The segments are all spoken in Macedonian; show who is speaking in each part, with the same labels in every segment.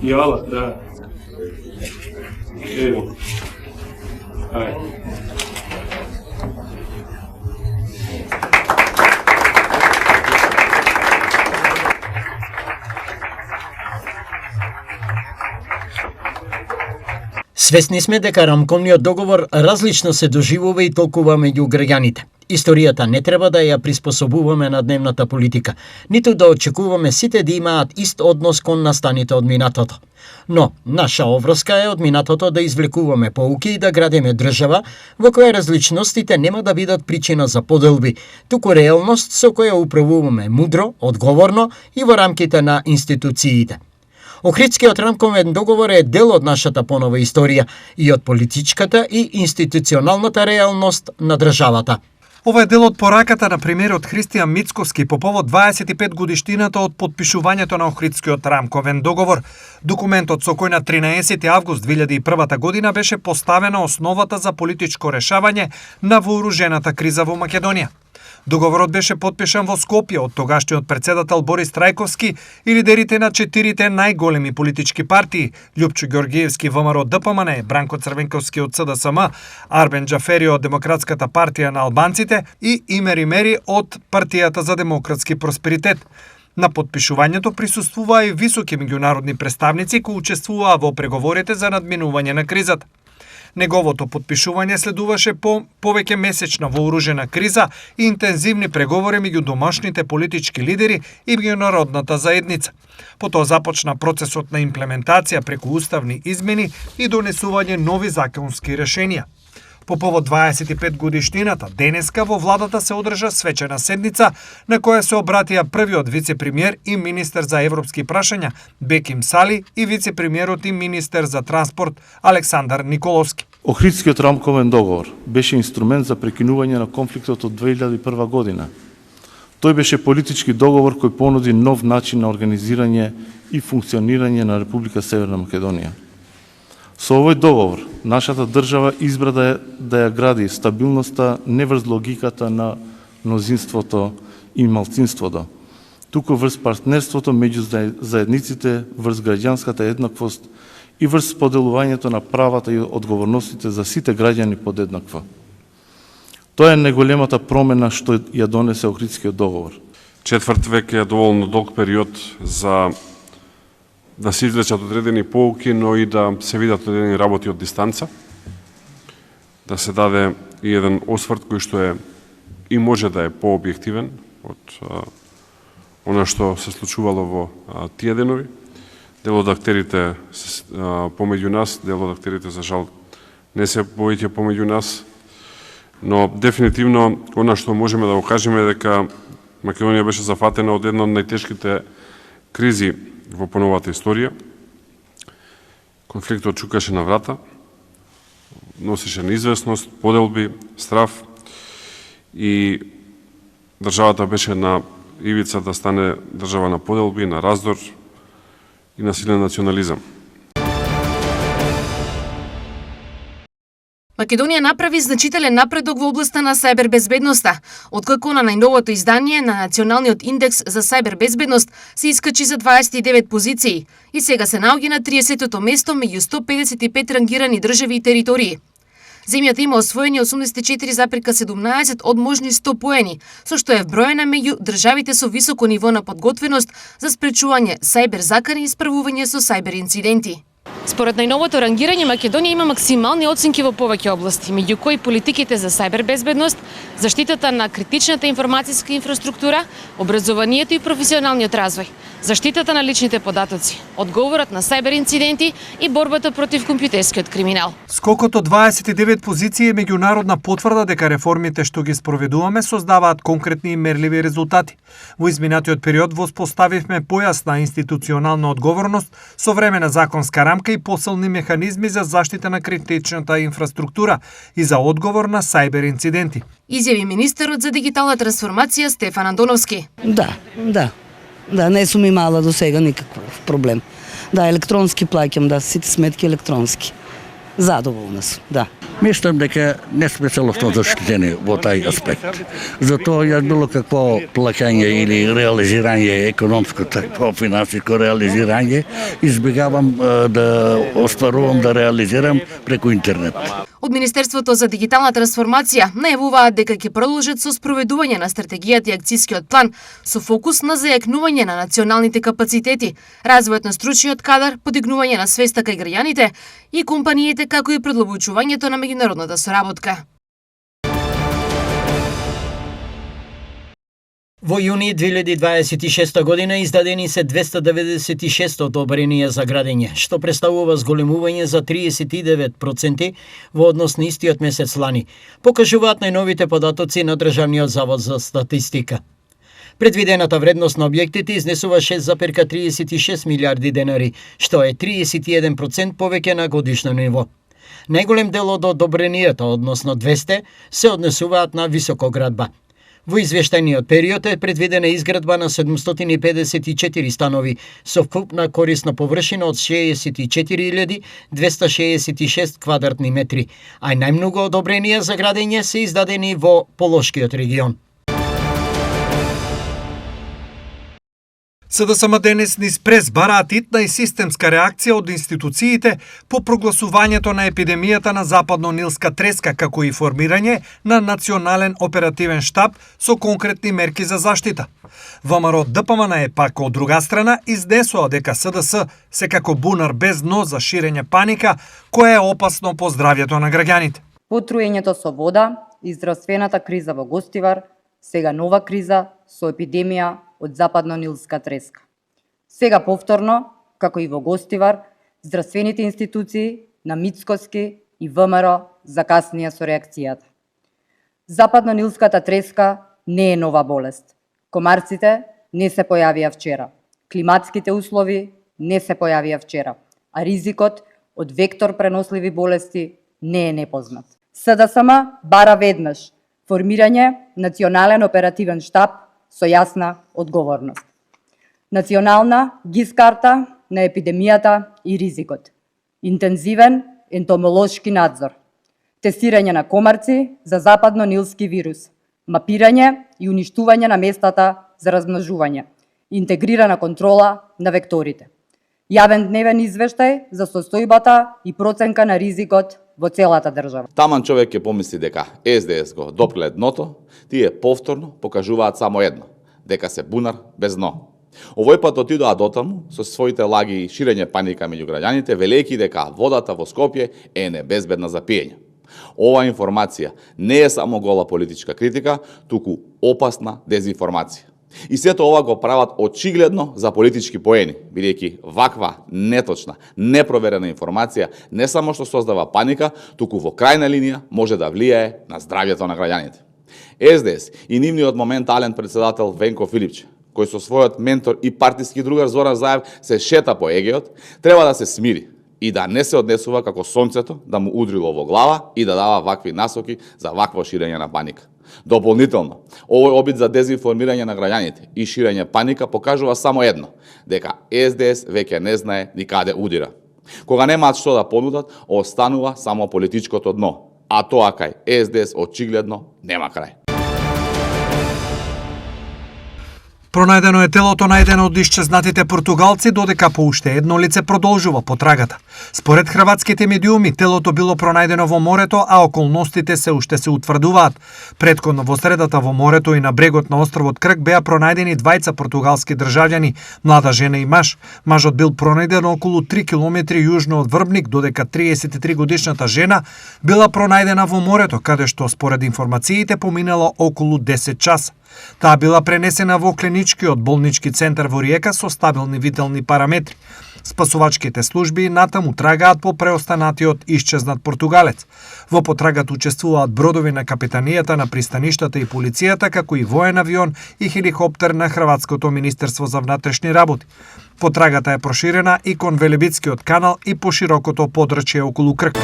Speaker 1: Јала, да. Ево. Ајде.
Speaker 2: Свесни сме дека рамковниот договор различно се доживува и толкува меѓу граѓаните. Историјата не треба да ја приспособуваме на дневната политика, ниту да очекуваме сите да имаат ист однос кон настаните од минатото. Но, наша обврска е од минатото да извлекуваме поуки и да градиме држава во која различностите нема да бидат причина за поделби, туку реалност со која управуваме мудро, одговорно и во рамките на институциите. Охридскиот рамковен договор е дел од нашата понова историја и од политичката и институционалната реалност на државата.
Speaker 3: Ова е дел од пораката на премиерот Христијан Мицкоски по повод 25 годишнината од потпишувањето на Охридскиот рамковен договор. Документот со кој на 13 август 2001 година беше поставена основата за политичко решавање на вооружената криза во Македонија. Договорот беше потпишан во Скопје од тогашниот председател Борис Трајковски и лидерите на 4 најголеми политички партии: Љупчо Ѓоргиевски ВМРО ДПМН, Бранко Црвенковски од СДСМ, Арбен Џафери од Демократската партија на албанците и Имери Мери од Партијата за демократски просперитет. На потпишувањето присуствуваа и високи меѓународни представници кои учествуваа во преговорите за надминување на кризата. Неговото потпишување следуваше по повеќе месечна вооружена криза и интензивни преговори меѓу домашните политички лидери и меѓународната заедница. Потоа започна процесот на имплементација преку уставни измени и донесување нови законски решенија. По повод 25 годишнината, денеска во владата се одржа свечена седница на која се обратија првиот вице-премиер и министер за европски прашања Беким Сали и вице-премиерот и министер за транспорт Александар Николовски.
Speaker 4: Охридскиот рамковен договор беше инструмент за прекинување на конфликтот од 2001 година. Тој беше политички договор кој понуди нов начин на организирање и функционирање на Република Северна Македонија. Со овој договор, нашата држава избра да ја гради стабилноста не врз логиката на мнозинството и малцинството, туку врз партнерството меѓу заедниците, врз граѓанската еднаквост и врз поделувањето на правата и одговорностите за сите граѓани подеднакво. Тоа е најголемата промена што ја донесе Охридскиот договор.
Speaker 5: Четврт век е доволно долг период за да се извлечат одредени поуки, но и да се видат одредени работи од дистанца, да се даде и еден осврт кој што е и може да е пообјективен од она што се случувало во тие денови. Дел од актерите помеѓу нас, дел од актерите за жал не се повеќе помеѓу нас, но дефинитивно она што можеме да го кажеме е дека Македонија беше зафатена од една од најтешките кризи во поновата историја. Конфликтот чукаше на врата, носеше неизвестност, поделби, страв и државата беше на ивица да стане држава на поделби, на раздор и на силен национализам.
Speaker 6: Македонија направи значителен напредок во областа на сајбербезбедноста, откако на најновото издание на Националниот индекс за сајбербезбедност се искачи за 29 позиции и сега се наоѓа на 30-то место меѓу 155 рангирани држави и територии. Земјата има освоени 84,17 од можни 100 поени, со што е вброена меѓу државите со високо ниво на подготвеност за спречување сајбер закани и справување со сајбер инциденти. Според најновото рангирање, Македонија има максимални оценки во повеќе области, меѓу кои политиките за сајбербезбедност, заштитата на критичната информацијска инфраструктура, образованието и професионалниот развој, заштитата на личните податоци, одговорот на сајбер инциденти и борбата против компјутерскиот криминал.
Speaker 3: Скокот од 29 позиции е меѓународна потврда дека реформите што ги спроведуваме создаваат конкретни и мерливи резултати. Во изминатиот период воспоставивме појасна институционална одговорност, современа законска рамка и посилни механизми за заштита на критичната инфраструктура и за одговор на сајбер инциденти.
Speaker 6: Изјави министерот за дигитална трансформација Стефан Андоновски.
Speaker 7: Да, не сум имала до сега никаков проблем. Да, електронски плаќам, да, сите сметки електронски. Задоволна сум, да.
Speaker 8: Мислам дека не сме целосно заштитени во тај аспект. Затоа ја било какво плаќање или реализирање, економско, такво финансиско реализирање, избегавам да остварувам, да реализирам преку интернет.
Speaker 6: Од Министерството за дигитална трансформација најавуваат дека ќе продолжат со спроведување на стратегијата и акцискиот план со фокус на зајакнување на националните капацитети, развојот на стручниот кадар, подигнување на свеста кај граѓаните и компаниите, како и предлобучувањето на меѓународната соработка.
Speaker 2: Во јуни 2026 година издадени се 296 одобренија за градење, што представува зголемување за 39% во однос на истиот месец лани, покажуваат најновите податоци на Државниот завод за статистика. Предвидената вредност на објектите изнесува 6,36 милиарди денари, што е 31% повеќе на годишно ниво. Најголем дел од одобренијата, односно 200, се однесуваат на високоградба. Во извештајниот период е предвидена изградба на 754 станови со вкупна корисна површина од 64.266 квадратни метри, а најмногу одобренија за градење се издадени во Полошкиот регион.
Speaker 3: СДСМ денес низ прес бараат итна и системска реакција од институциите по прогласувањето на епидемијата на западно-нилска треска, како и формирање на национален оперативен штаб со конкретни мерки за заштита. ВМРО ДПМН е пак од друга страна изнесува дека СДС се како бунар без дно за ширење паника, која е опасно по здравјето на граѓаните.
Speaker 9: Потруењето со вода и здравствената криза во Гостивар, сега нова криза со епидемија од западно-нилска треска. Сега повторно, како и во Гостивар, здравствените институции на Мицкоски и ВМРО закаснија со реакцијата. Западно-нилската треска не е нова болест. Комарците не се појавија вчера. Климатските услови не се појавија вчера, а ризикот од вектор преносливи болести не е непознат. СДСМ бара веднаш формирање национален оперативен штаб со јасна одговорност. Национална ГИС-карта на епидемијата и ризикот. Интензивен ентомолошки надзор. Тестирање на комарци за западно-нилски вирус. Мапирање и уништување на местата за размножување. Интегрирана контрола на векторите. Јавен дневен извештај за состојбата и проценка на ризикот во целата држава.
Speaker 10: Таман човек ќе помисли дека СДС го допрле дното, тие повторно покажуваат само едно, дека се бунар без дно. Овој пат отидоа дотаму со своите лаги и ширење паника меѓу граѓаните, велејќи дека водата во Скопје е небезбедна за пиење. Ова информација не е само гола политичка критика, туку опасна дезинформација. И сето ова го прават очигледно за политички поени, бидејќи ваква неточна, непроверена информација не само што создава паника, туку во крајна линија може да влијае на здравјето на граѓаните. СДС и нивниот моментален председател Венко Филипче, кој со својот ментор и партиски другар Зоран Заев се шета по Егеот, треба да се смири и да не се однесува како сонцето да му удрило во глава и да дава вакви насоки за вакво ширење на паника. Дополнително, овој обид за дезинформирање на граѓаните и ширење паника покажува само едно, дека СДС веќе не знае ни каде удира. Кога немаат што да понудат, останува само политичкото дно, а тоа кај СДС очигледно нема крај.
Speaker 3: Пронајдено е телото најдено од исчезнатите португалци, додека по уште едно лице продолжува потрагата. Според хрватските медиуми, телото било пронајдено во морето, а околностите се уште се утврдуваат. Претходно во средата во морето и на брегот на островот Крк беа пронајдени двајца португалски државјани, млада жена и маж. Мажот бил пронајден околу 3 километри јужно од Врбник, додека 33 годишната жена била пронајдена во морето, каде што според информациите поминало околу 10 часа. Таа била пренесена во клиничкиот болнички центар во Риека со стабилни витални параметри. Спасувачките служби натаму трагаат по преостанатиот исчезнат португалец. Во потрагата учествуваат бродови на капитанијата на пристаништата и полицијата, како и воен авион и хеликоптер на Хрватското министерство за внатрешни работи. Потрагата е проширена и кон Велебитскиот канал и по широкото подрачје околу Крк.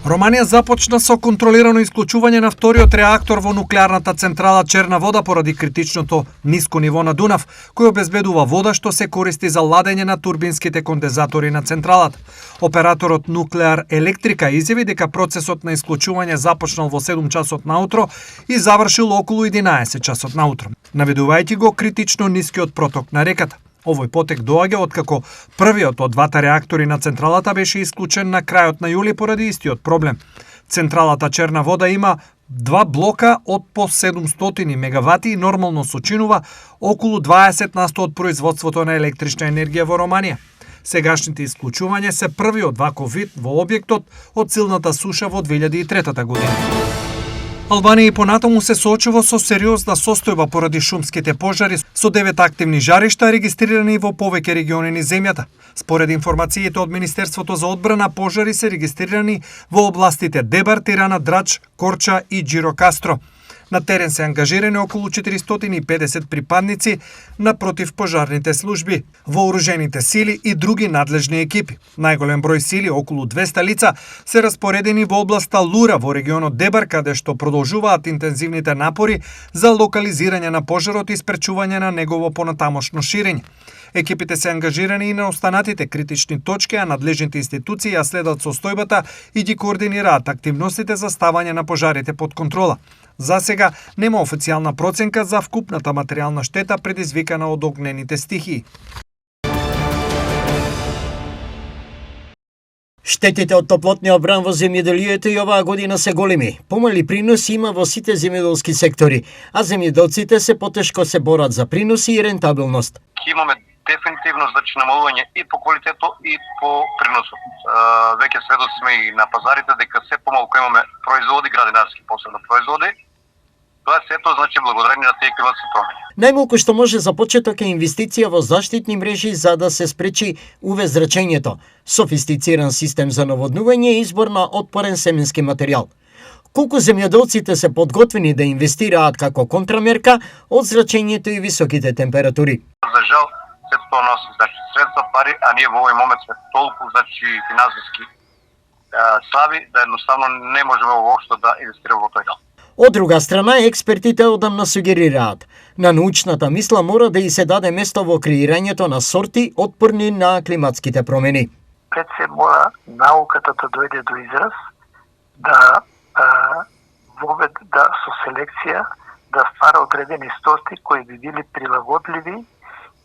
Speaker 3: Романија започна со контролирано исклучување на вториот реактор во нуклеарната централа Черна вода поради критичното ниско ниво на Дунав, кој обезбедува вода што се користи за ладење на турбинските кондензатори на централата. Операторот Нуклеар Електрика изјави дека процесот на исклучување започнал во 7 часот наутро и завршил околу 11 часот наутро, наведувајќи го критично нискиот проток на реката. Овој потек доаѓа откако првиот од двата реактори на централата беше исклучен на крајот на јули поради истиот проблем. Централата Черна вода има 2 блока од по 700 мегавати и нормално сочинува околу 20% од производството на електрична енергија во Романија. Сегашните исклучувања се првиот ваков вид во објектот од силната суша во 2003 година. Албанија и понатаму се соочува со сериозна состојба поради шумските пожари, со 9 активни жаришта регистрирани во повеќе региони низ земјата. Според информациите од Министерството за одбрана, пожари се регистрирани во областите Дебар, Тирана, Драч, Корча и Џирокастро. На терен се ангажирани околу 450 припадници на противпожарните служби, вооружените сили и други надлежни екипи. Најголем број сили, околу 200 лица, се распоредени во областа Лура во регионот Дебар, каде што продолжуваат интензивните напори за локализирање на пожарот и спречување на негово понатамошно ширење. Екипите се ангажирани и на останатите критични точки, а надлежните институции ја следат состојбата и ги координираат активностите за ставање на пожарите под контрола. За сега нема официјална проценка за вкупната материјална штета предизвикана од огнените стихии.
Speaker 2: Штетите од топлотниот бран во земјоделието и оваа година се големи. Помали приноси има во сите земјоделски сектори, а земјоделците се потешко се борат за приноси и рентабилност.
Speaker 11: Имаме дефинитивно намалување и по квалитето и по приносот. Веќе сведоци сме и на пазарите дека се помалку имаме производи, градинарски посебно производи. Тоа сето благодарение на тие климатски промени.
Speaker 2: Најмалку што може за почеток е инвестиција во заштитни мрежи за да се спречи UV-зрачењето, софистициран систем за наводнување и избор на отпорен семенски материјал. Колку земјоделците се подготвени да инвестираат како контрамерка од зрачењето и високите температури?
Speaker 11: За жал, сето тоа носи средства, пари, а ние во овој момент сме толку финансиски слаби да едноставно не можеме воопшто да инвестираме во тој дел.
Speaker 2: Од друга страна, експертите одамна сугерираат. На научната мисла мора да и се даде место во креирањето на сорти отпорни на климатските промени.
Speaker 12: Пред се мора науката да дојде до израз, да со селекција да ствара одредени сорти кои би били прилагодливи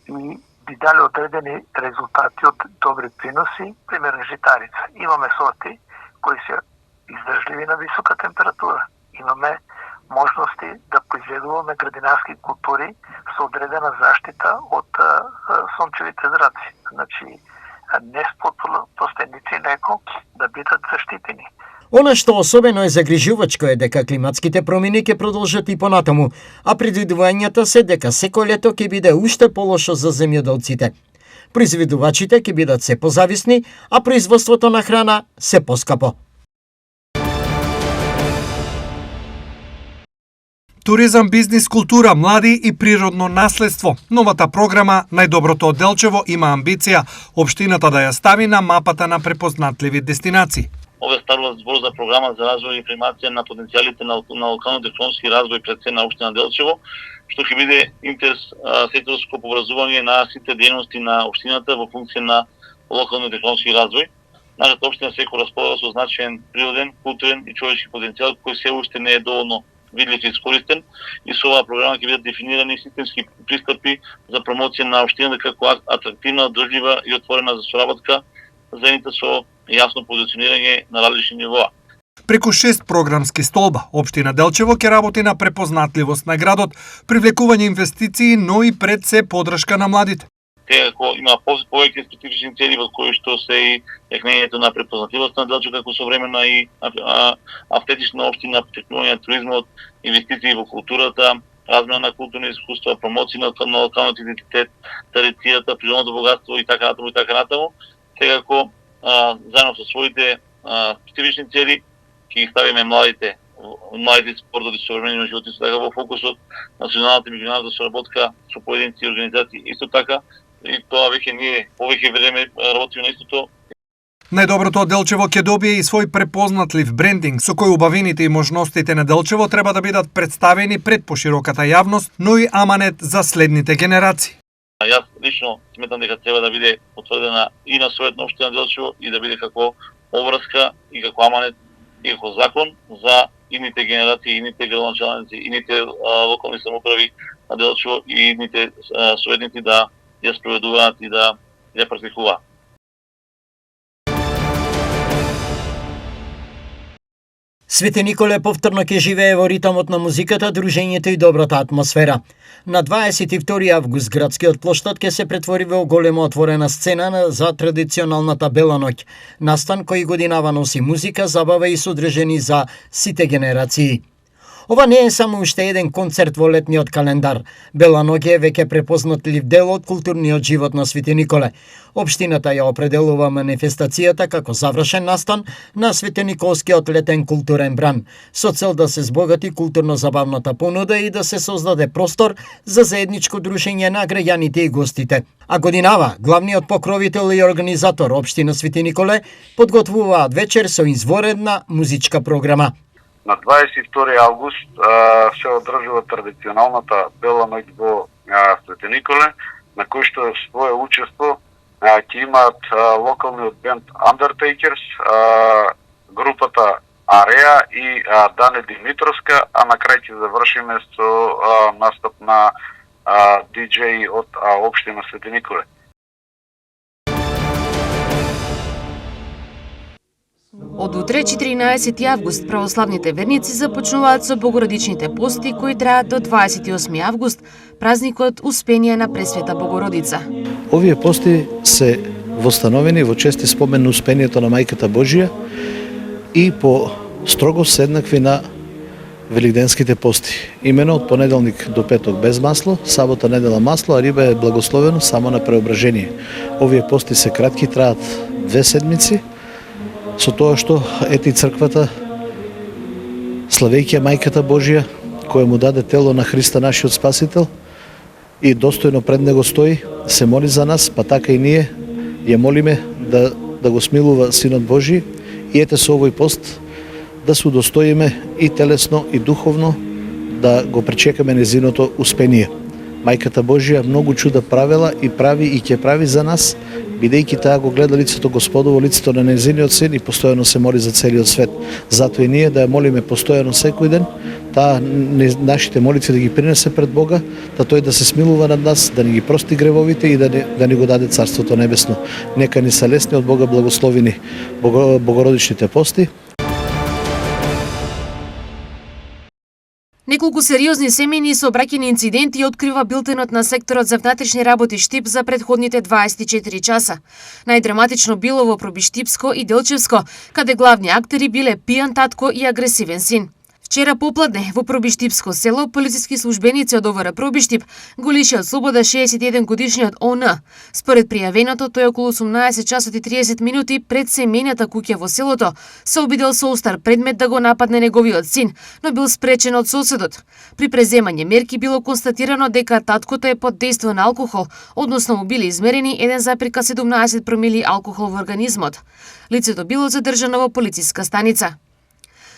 Speaker 12: и би дали одредени резултати од добри приноси, примерно житарица. Имаме сорти кои се издржливи на висока температура. Имаме можности да произведуваме градинарски култури со одредена заштита од сончевите зраци. Значи, не пластеници, неко да бидат заштитени.
Speaker 2: Она што особено е загрижувачко е дека климатските промени ќе продолжат и понатаму, а предвидувањата се дека секој лето ќе биде уште полошо за земјоделците. Произведувачите ќе бидат се позависни, а производството на храна се поскапо.
Speaker 3: Туризам, бизнис, култура, млади и природно наследство. Новата програма Најдоброто од Делчево има амбиција општината да ја стави на мапата на препознатливи дестинации.
Speaker 13: Овде ставува збор за програма за развој и примација на потенцијалите на локално-технолошки развој пред се на општина Делчево, што ќе биде интерес секторско поврзување на сите дејности на општината во функција на локално-технолошки развој. Нашата општина секој располага со значаен природен, културен и човечки потенцијал кој се уште не е доволно видлив и искористен, и со оваа програма ќе бидат дефинирани системски пристапи за промоција на општината како атрактивна, држлива и отворена за соработка заедница со јасно позиционирање на различни нивоа.
Speaker 3: Преку 6 програмски столба, општина Делчево ќе работи на препознатливост на градот, привлекување инвестиции, но и пред се подршка на младите.
Speaker 13: Како има повеќе специфични цели во кои што се и јакнењето на препознатливост на Делчево како современа и автентична општина, потекнување на туризмот, инвестиции во културата, размена на културни искуства, промоција на локалниот идентитет, традицијата, природното богатство и така натаму. Секако заедно со своите специфични цели ќе ги ставиме младите спортот и современиот живот исто така во фокусот, националната и меѓународната соработка со поединци и организации исто така, и тоа веќе ние повеќе време работиме на истото.
Speaker 3: Најдоброто од Делчево ќе добие и свој препознатлив брендинг, со кој убавините и можностите на Делчево треба да бидат представени пред пошироката јавност, но и аманет за следните генерации.
Speaker 13: Јас лично сметам дека треба да биде утврдена и на Советот на општина Делчево и да биде како обврска и како аманет и како закон за идните генерации, идните градоначалници, идните локални самоуправи на Делчево и идните советници да ја спроведуваат и да ја практикуваат.
Speaker 2: Свети Николе повторно ќе живее во ритамот на музиката, дружењето и добрата атмосфера. На 22 август градскиот плоштад ќе се претвори во голема отворена сцена за традиционалната Бела ноќ. Настан кој годинава носи музика, забава и содржини за сите генерации. Ова не е само уште еден концерт во летниот календар. Бела ноќ е веќе препознатлив дел од културниот живот на Свети Николе. Општината ја определува манифестацијата како завршен настан на Светениколскиот летен културен бран, со цел да се збогати културно-забавната понуда и да се создаде простор за заедничко дружење на граѓаните и гостите. А годинава, главниот покровител и организатор Општина Свети Николе подготвуваат вечер со изворедна музичка програма.
Speaker 14: На 22 август се одржува традиционалната Бела ноќ во Свети Николе, на кој што свое учество ќе имаат локалниот бенд Undertakers, групата Ареа и Дане Димитровска, а на крај ќе завршиме со настап на диџеи од Општина Свети Николе.
Speaker 6: Од утре, 14 август, православните верници започнуваат со богородичните пости кои траат до 28 август, празникот Успение на Пресвета Богородица.
Speaker 15: Овие пости се востановени во чести спомен на Успението на Мајката Божија и по строго седнакви на великденските пости. Имено од понеделник до петок без масло, сабота, недела масло, а риба е благословено само на преображение. Овие пости се кратки, траат 2 седмици, со тоа што ете и црквата, славејќи Мајката Божија, која му даде тело на Христа нашиот Спасител и достојно пред него стои, се моли за нас, па така и ние ја молиме да го смилува Синот Божи и ете со овој пост да се удостоиме и телесно и духовно да го пречекаме незиното успение. Мајката Божија многу чуда правела и прави и ќе прави за нас, бидејќи таа го гледа лицето Господово, лицето на незиниот син и постојано се моли за целиот свет. Затоа и ние да ја молиме постојано секој ден, таа нашите молици да ги принесе пред Бога, да тој да се смилува над нас, да ни ги прости гревовите и да ни го даде Царството Небесно. Нека ни се лесни од Бога благословени богородичните пости.
Speaker 6: Неколку сериозни семејни и сообраќајни инциденти открива билтенот на секторот за внатрешни работи Штип за претходните 24 часа. Најдраматично било во Пробиштипско и Делчевско, каде главни актери биле пијан татко и агресивен син. Вчера попладне во Пробиштипско село полициски службеници од ОВР Пробиштип го лишија од слобода 61 годишниот ОН. Според пријавеното, тој околу 18 часот и 30 минути пред семејната куќа во селото се обидел со остар предмет да го нападне неговиот син, но бил спречен од соседот. При преземање мерки било констатирано дека таткото е под дејство на алкохол, односно му биле измерени 1,17 промили алкохол во организмот. Лицето било задржано во полициска станица.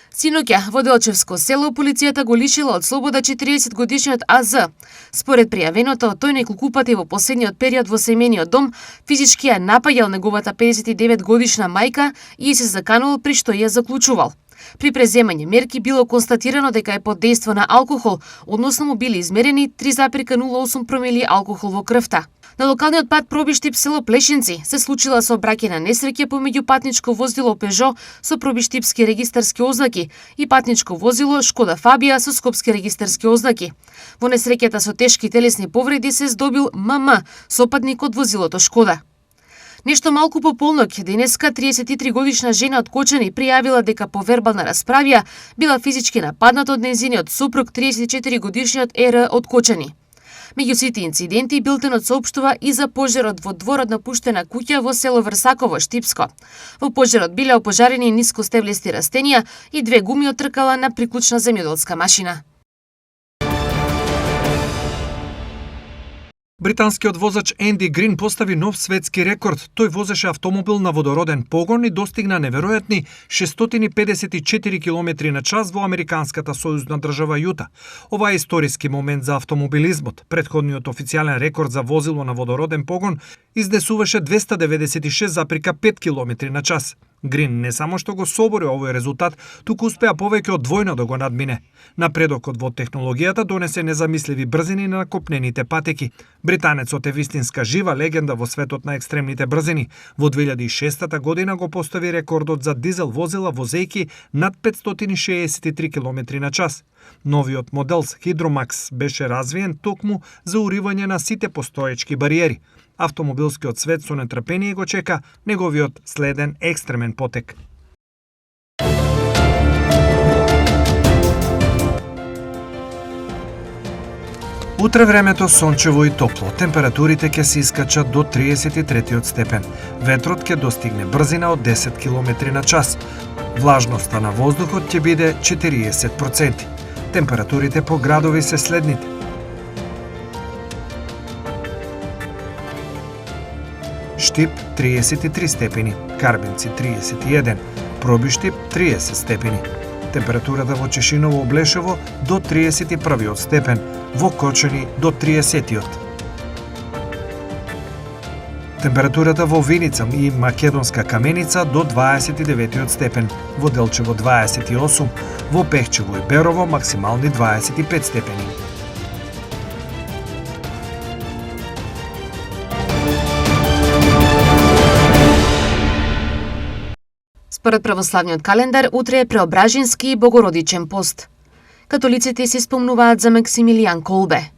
Speaker 6: Синоќа во Делчевско село полицијата го лишила од слобода 40 годишниот АЗ. Според пријавеното, тој неколку пати во последниот период во семејниот дом физички ја напаѓал неговата 59 годишна мајка и се заканувал при што ја заклучувал. При преземање мерки било констатирано дека е под дејство на алкохол, односно му били измерени 3,08 промили алкохол во крвта. На локалниот пат Пробиштип село Плешинци се случила сообраќајна несреќа помеѓу патничко возило Пежо со пробиштипски регистарски ознаки и патничко возило Шкода Фабија со скопски регистарски ознаки. Во несреќата со тешки телесни повреди се здобил ММ, сопатник од возилото Шкода. Нешто малку по полноќ, денеска 33 годишна жена од Кочани пријавила дека по вербална расправија била физички нападната од нејзиниот сопруг 34 годишниот ЕР од Кочани. Меѓу сите инциденти, билтенот соопштува и за пожарот во дворот на пуштена куќа во село Врсаково, Штипско. Во пожарот биле опожарени нискостеблести растенија и 2 гуми од тркала на приклучна земјоделска машина.
Speaker 3: Британскиот возач Енди Грин постави нов светски рекорд. Тој возеше автомобил на водороден погон и достигна неверојатни 654 км на час во американската сојузна држава Јута. Ова е историски момент за автомобилизмот. Претходниот официјален рекорд за возило на водороден погон изнесуваше 296,5 км на час. Грин не само што го собори овој резултат, туку успеа повеќе од двојно да го надмине. Напредокот во технологијата донесе незамисливи брзини на копнените патеки. Британецот е вистинска жива легенда во светот на екстремните брзини. Во 2006 година го постави рекордот за дизел возила возејки над 563 км на час. Новиот модел Hydromax беше развиен токму за уривање на сите постоечки бариери. Автомобилскиот свет со нетрпение го чека неговиот следен екстремен потек. Утре времето сончево и топло. Температурите ќе се искачат до 33 степен. Ветрот ќе достигне брзина од 10 км на час. Влажноста на воздухот ќе биде 40%. Температурите по градови се следните: Штип 33 степени, Карбинци 31, Пробиштип 30 степени. Температурата во Чешиново Облешево до 31 степен, во Кочани до 30. Температурата во Виница и Македонска Каменица до 29 степен, во Делчево 28, во Пехчево и Берово максимални 25 степени.
Speaker 6: Според православниот календар, утре е Преображенски и Богородичен пост. Католиците се спомнуваат за Максимилијан Колбе.